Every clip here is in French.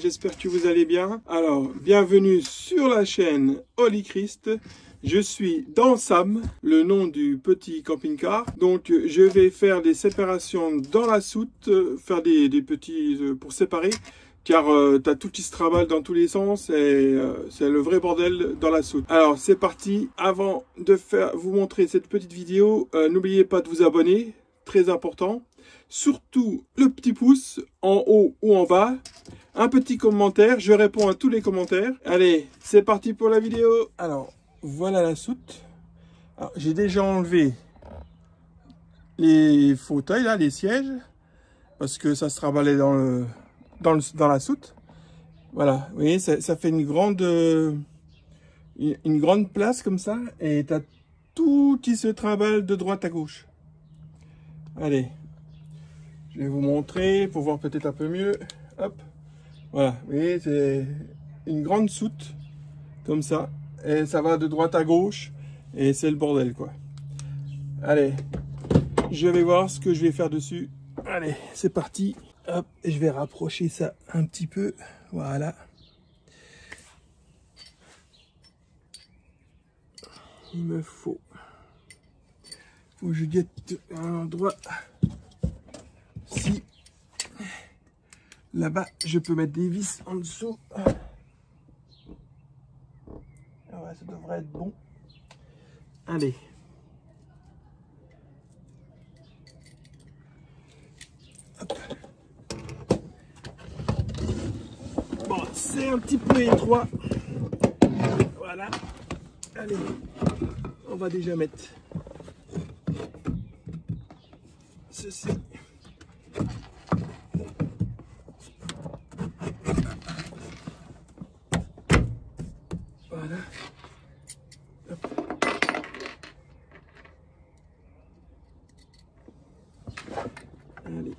j'espère que vous allez bien. Alors, bienvenue sur la chaîne Holy Christ. Je suis dans Sam, le nom du petit camping-car. Donc, je vais faire des séparations dans la soute, faire des petits pour séparer. Car t'as tout qui se travaille dans tous les sens et c'est le vrai bordel dans la soute. Alors, c'est parti. Avant de vous montrer cette petite vidéo, n'oubliez pas de vous abonner, très important. Surtout le petit pouce en haut ou en bas. Un petit commentaire, je réponds à tous les commentaires. Allez, c'est parti pour la vidéo. Alors, voilà la soute. J'ai déjà enlevé les fauteuils, là, les sièges, parce que ça se raballait dans la soute. Voilà, vous voyez, ça fait une grande place comme ça, et tu as tout qui se trimballe de droite à gauche. Allez, je vais vous montrer pour voir peut-être un peu mieux. Hop, voilà, vous voyez, c'est une grande soute comme ça, et ça va de droite à gauche, et c'est le bordel, quoi. Allez, je vais voir ce que je vais faire dessus. Allez, c'est parti. Hop, je vais rapprocher ça un petit peu. Voilà. Il me faut que je guette un endroit. Si là-bas, je peux mettre des vis en dessous. Ouais, ça devrait être bon. Allez. Hop. Bon, c'est un petit peu étroit. Voilà. Allez, on va déjà mettre ceci. Voilà. Hop. Allez.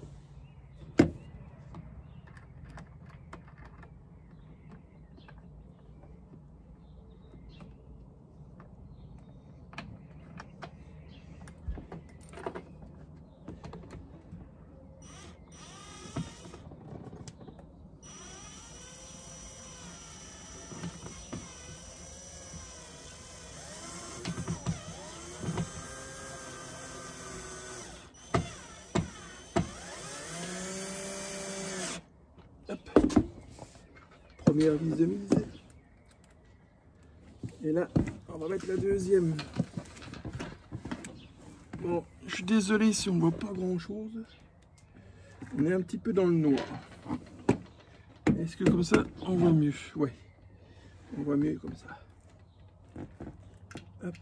Première vis de mise. Et là, on va mettre la deuxième. Bon, je suis désolé si on voit pas grand chose. On est un petit peu dans le noir. Est-ce que comme ça, on voit mieux? Ouais, on voit mieux comme ça. Hop.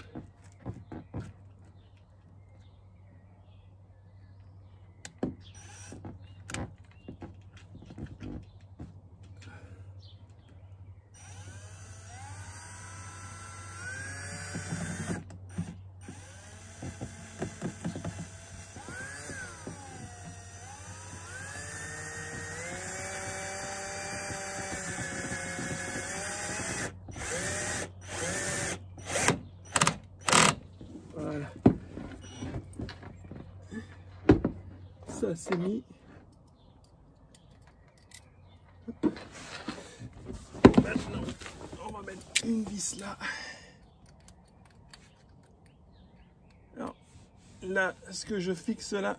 Voilà. Ça c'est mis. Hop. Maintenant, on va mettre une vis là. Alors, là, ce que je fixe là,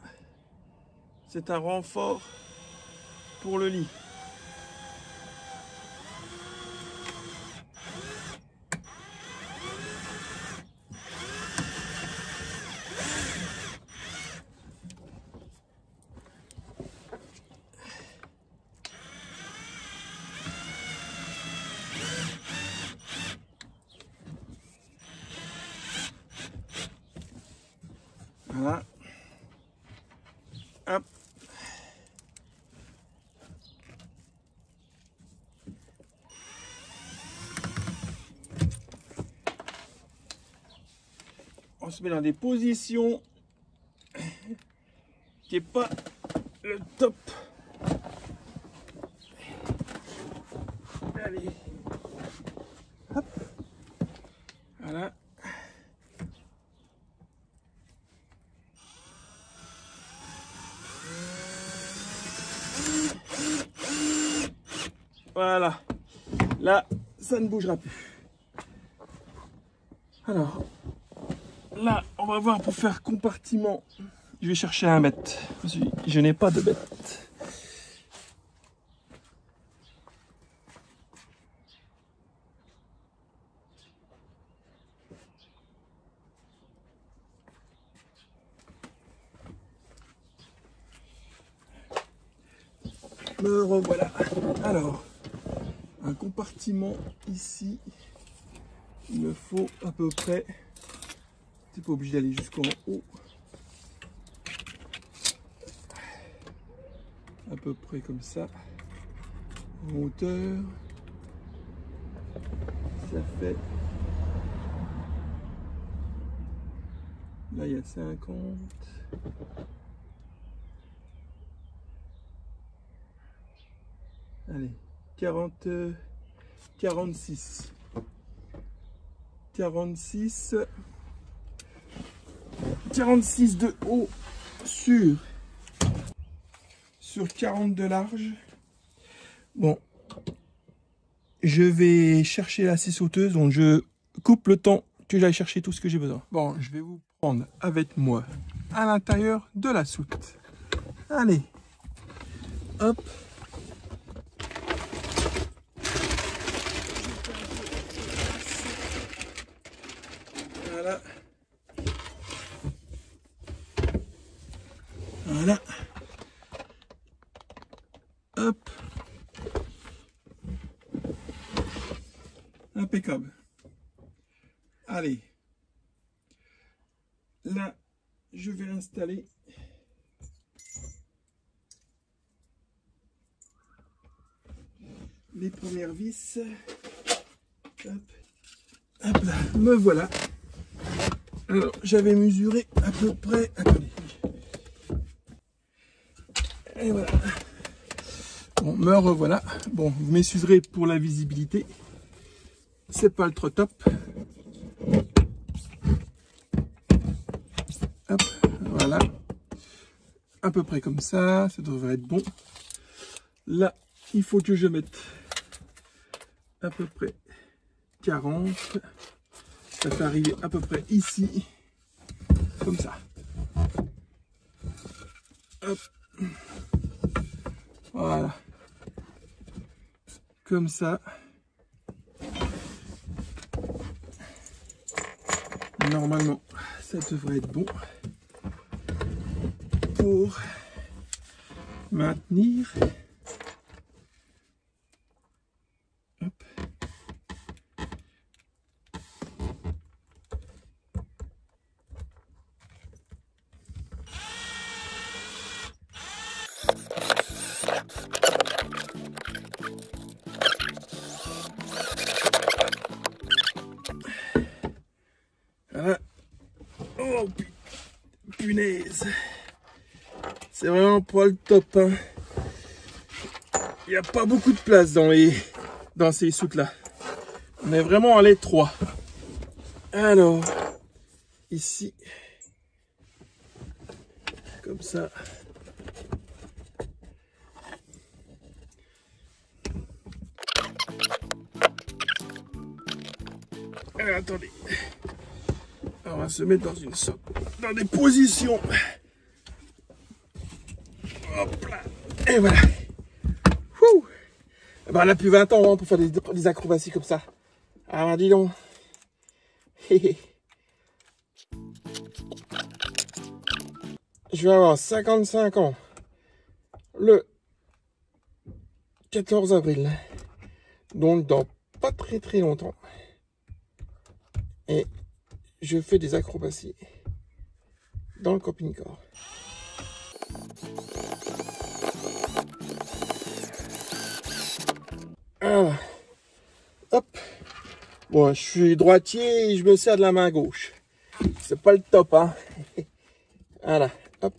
c'est un renfort pour le lit. Voilà. Hop. On se met dans des positions qui n'est pas le top. Allez. Hop. Voilà. Voilà. Là, ça ne bougera plus. Alors, là, on va voir pour faire compartiment. Je vais chercher un bête. Je n'ai pas de bête. Me revoilà. Alors, un compartiment ici. Il me faut à peu près. Tu n'es pas obligé d'aller jusqu'en haut. À peu près comme ça. En hauteur. Ça fait. Là, il y a 50. Allez, 46. 46 de haut sur 40 de large. Bon, je vais chercher la scie sauteuse, donc je coupe le temps que j'aille chercher tout ce que j'ai besoin. Bon, je vais vous prendre avec moi à l'intérieur de la soute. Allez, hop. Voilà. Voilà. Hop. Impeccable. Allez. Là, je vais installer les premières vis. Hop. Hop là. Me voilà. Alors, j'avais mesuré à peu près. Attendez. Et voilà. Bon, me revoilà. Bon, vous m'excuserez pour la visibilité. C'est pas le trop top. Hop, voilà. À peu près comme ça. Ça devrait être bon. Là, il faut que je mette à peu près 40. Ça fait arriver à peu près ici. Comme ça. Hop. Voilà. Comme ça. Normalement, ça devrait être bon pour maintenir. Hop. Voilà. Oh punaise. C'est vraiment pas le top. Hein. Il n'y a pas beaucoup de place dans ces soutes là. On est vraiment à l'étroit. Alors, ici, comme ça. Attendez. On va se mettre dans des positions. Hop là. Et voilà. Ouh. Ben, on a plus 20 ans hein, pour faire des acrobaties comme ça. Ah ben, dis donc. Je vais avoir 55 ans le 14 avril. Donc dans pas très longtemps. Et je fais des acrobaties dans le camping-car. Ah, hop. Bon, je suis droitier et je me sers de la main gauche. C'est pas le top, hein. Voilà, hop.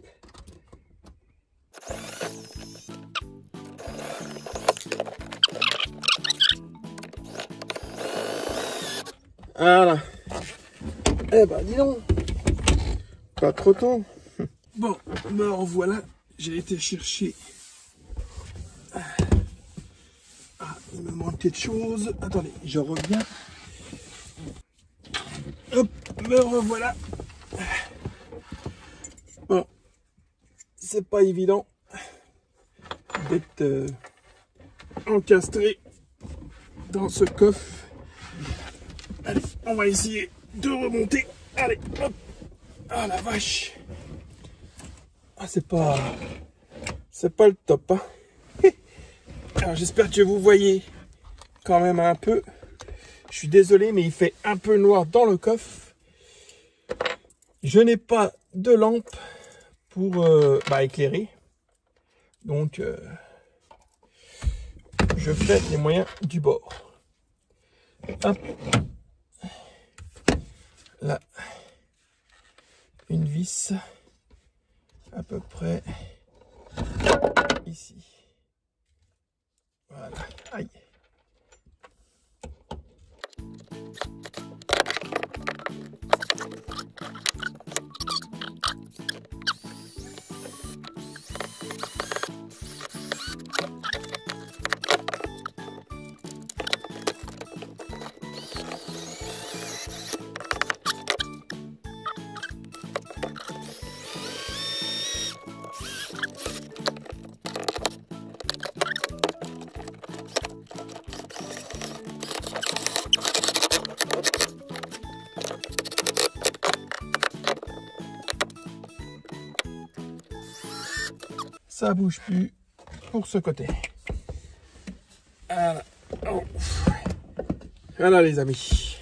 Voilà. Eh ben, dis donc. Pas trop tôt. Bon, me revoilà. J'ai été chercher voir une petite chose. Attendez, je reviens. Hop, me revoilà. Bon, c'est pas évident d'être encastré dans ce coffre. Allez, on va essayer de remonter. Allez, hop. Ah la vache. Ah, c'est pas le top, hein. Alors j'espère que vous voyez quand même un peu. Je suis désolé, mais il fait un peu noir dans le coffre. Je n'ai pas de lampe pour éclairer. Donc je fais les moyens du bord. Hop. Là, une vis à peu près ici. Voilà. Aïe. Ça bouge plus pour ce côté. Voilà. Oh. Voilà les amis.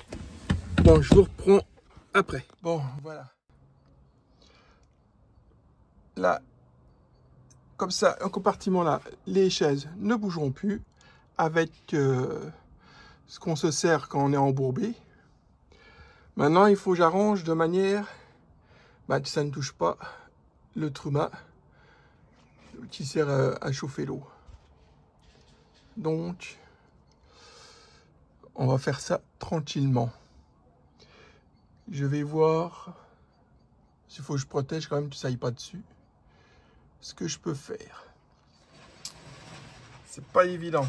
Bon, je vous reprends après. Bon, voilà. Là, comme ça, un compartiment là, les chaises ne bougeront plus avec ce qu'on se sert quand on est embourbé. Maintenant, il faut que j'arrange de manière que ça ne touche pas le truma qui sert à chauffer l'eau. Donc, on va faire ça tranquillement. Je vais voir s'il faut que je protège quand même que ça aille pas dessus. Ce que je peux faire. C'est pas évident.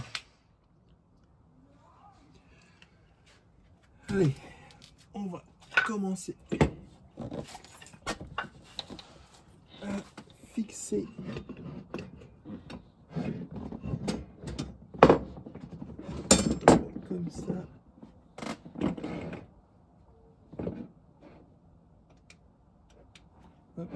Allez, on va commencer à fixer comme ça. Hop.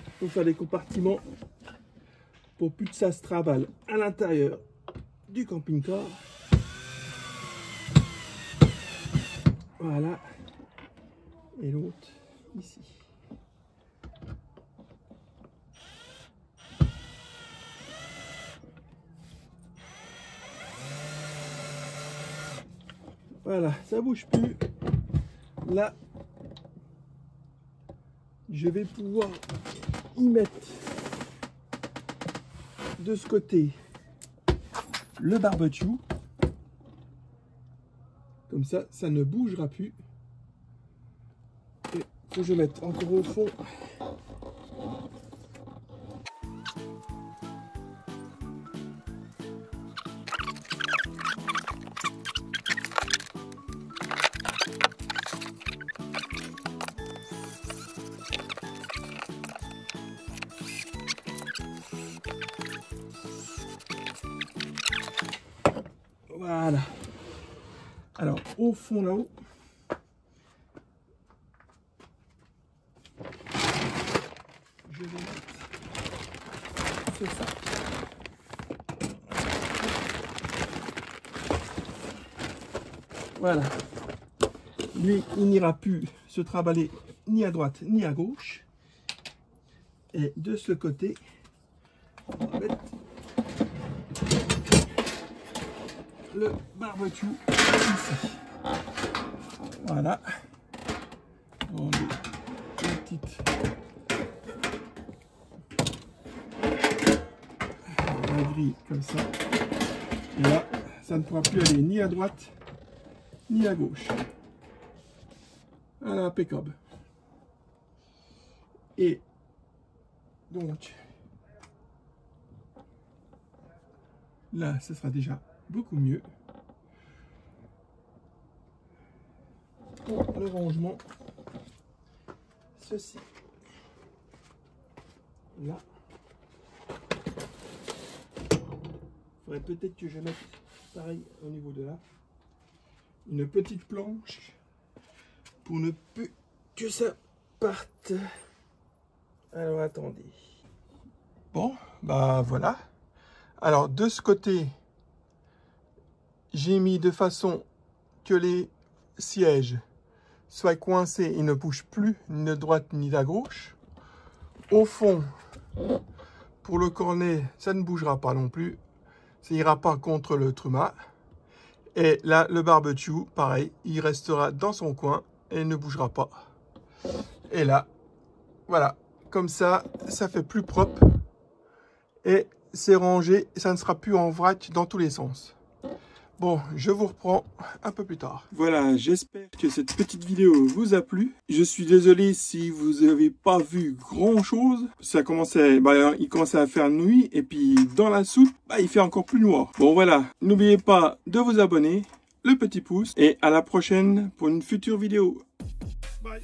Il faut faire des compartiments pour plus que ça se travaille à l'intérieur du camping-car. Voilà. Et l'autre ici. Voilà, ça bouge plus. Là, je vais pouvoir y mettre de ce côté le barbecue. Comme ça, ça ne bougera plus. Et faut que je mette encore au fond. Voilà. Alors, au fond là-haut, je vais mettre c'est ça. Voilà. Lui, il n'ira plus se trimballer ni à droite ni à gauche. Et de ce côté, on va mettre le barbecue ici. Voilà. Bon, les petites gris comme ça. Et là, ça ne pourra plus aller ni à droite, ni à gauche. Voilà, impeccable. Et donc, là, ce sera déjà beaucoup mieux. Pour le rangement, ceci. Là. Il faudrait peut-être que je mette pareil au niveau de là. Une petite planche pour ne plus que ça parte. Alors attendez. Bon, bah voilà. Alors de ce côté, j'ai mis de façon que les sièges soient coincés et ne bougent plus ni de droite ni de gauche. Au fond, pour le cornet, ça ne bougera pas non plus. Ça ira pas contre le truma. Et là, le barbecue, pareil, il restera dans son coin et ne bougera pas. Et là, voilà, comme ça, ça fait plus propre. Et c'est rangé, ça ne sera plus en vrac dans tous les sens. Bon, je vous reprends un peu plus tard. Voilà, j'espère que cette petite vidéo vous a plu. Je suis désolé si vous n'avez pas vu grand chose. Ça commençait, il commençait à faire nuit et puis dans la soupe, il fait encore plus noir. Bon voilà, n'oubliez pas de vous abonner, le petit pouce et à la prochaine pour une future vidéo. Bye.